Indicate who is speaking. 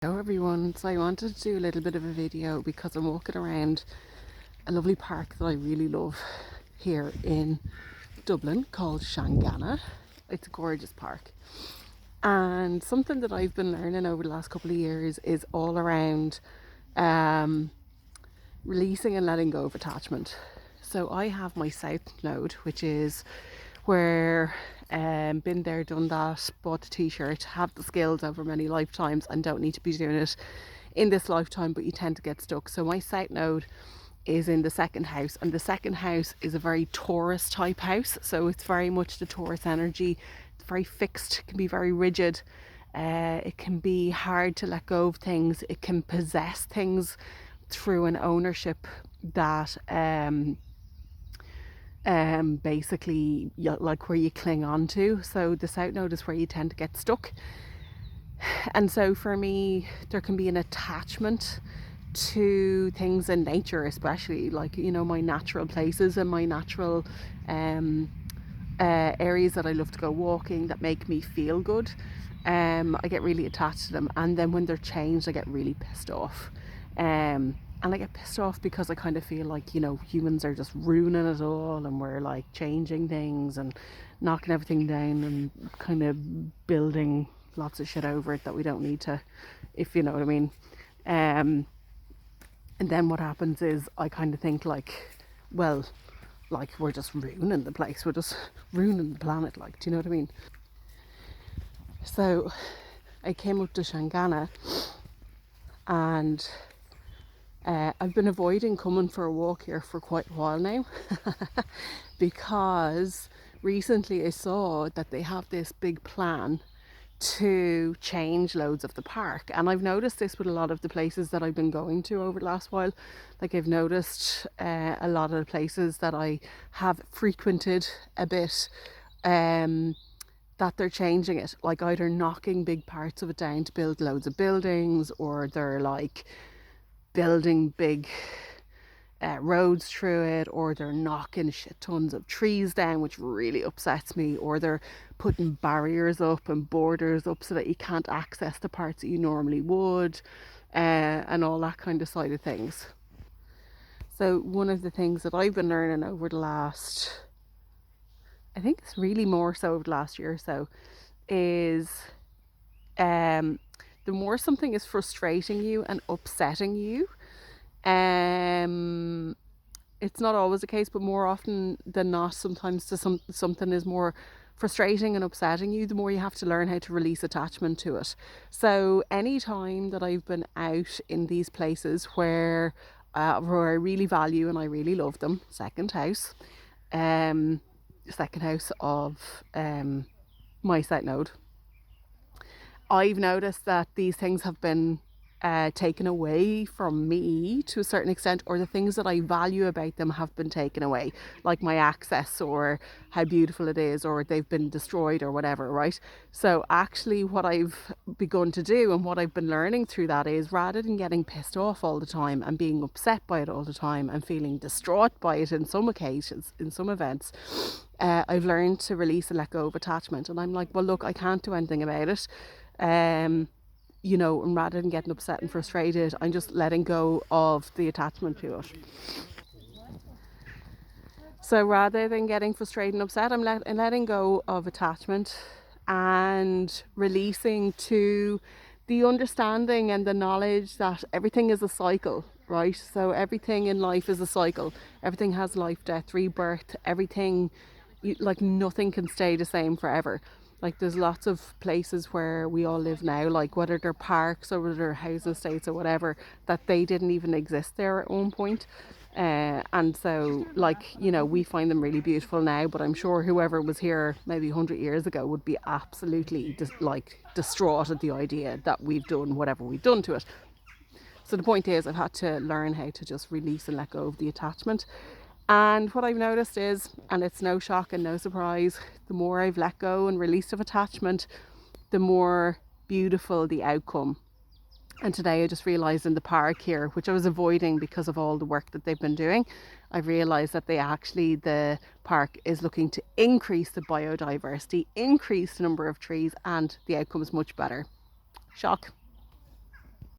Speaker 1: Hello everyone, so I wanted to do a little bit of a video because I'm walking around a lovely park that I really love here in Dublin called Shangana. It's a gorgeous park, and something that I've been learning over the last couple of years is all around releasing and letting go of attachment. So I have my South Node, which is where been there, done that, bought the t-shirt, have the skills over many lifetimes and don't need to be doing it in this lifetime, but you tend to get stuck. So my South Node is in the second house, and the second house is a very Taurus type house, so it's very much the Taurus energy. It's very fixed, can be very rigid. It can be hard to let go of things. It can possess things through an ownership that basically like where you cling on to. So the South Node is where you tend to get stuck, and so for me there can be an attachment to things in nature, especially like, you know, my natural places and my natural areas that I love to go walking that make me feel good. I get really attached to them, and then when they're changed I get really pissed off. And I get pissed off because I kind of feel like, you know, humans are just ruining it all, and we're like changing things and knocking everything down and kind of building lots of shit over it that we don't need to, if you know what I mean. And then what happens is I kind of think like, well, like we're just ruining the place, we're just ruining the planet, like, do you know what I mean? So I came up to Shangana, and I've been avoiding coming for a walk here for quite a while now because recently I saw that they have this big plan to change loads of the park, and I've noticed this with a lot of the places that I've been going to over the last while. Like I've noticed a lot of the places that I have frequented a bit, that they're changing it, like either knocking big parts of it down to build loads of buildings, or they're like building big roads through it, or they're knocking shit tons of trees down, which really upsets me, or they're putting barriers up and borders up so that you can't access the parts that you normally would, and all that kind of side of things. So one of the things that I've been learning over the last, I think it's really more so over the last year or so, is the more something is frustrating you and upsetting you, it's not always the case, but more often than not, sometimes something is more frustrating and upsetting you, the more you have to learn how to release attachment to it. So any time that I've been out in these places where I really value and I really love them, second house of my South Node, I've noticed that these things have been taken away from me to a certain extent, or the things that I value about them have been taken away, like my access or how beautiful it is, or they've been destroyed or whatever, right? So actually what I've begun to do and what I've been learning through that is, rather than getting pissed off all the time and being upset by it all the time and feeling distraught by it in some occasions, in some events, I've learned to release and let go of attachment. And I'm like, well, look, I can't do anything about it. You know, and rather than getting upset and frustrated, I'm just letting go of the attachment to it. So rather than getting frustrated and upset, I'm letting go of attachment and releasing to the understanding and the knowledge that everything is a cycle, right? So everything in life is a cycle. Everything has life, death, rebirth. Everything, like nothing can stay the same forever. Like there's lots of places where we all live now, like whether they're parks or whether they're housing estates or whatever, that they didn't even exist there at one point. And so, like, you know, we find them really beautiful now, but I'm sure whoever was here maybe 100 years ago would be absolutely distraught at the idea that we've done whatever we've done to it. So the point is, I've had to learn how to just release and let go of the attachment. And what I've noticed is, and it's no shock and no surprise, the more I've let go and released of attachment, the more beautiful the outcome. And today I just realised in the park here, which I was avoiding because of all the work that they've been doing, I've realised that the park is looking to increase the biodiversity, increase the number of trees, and the outcome is much better. Shock.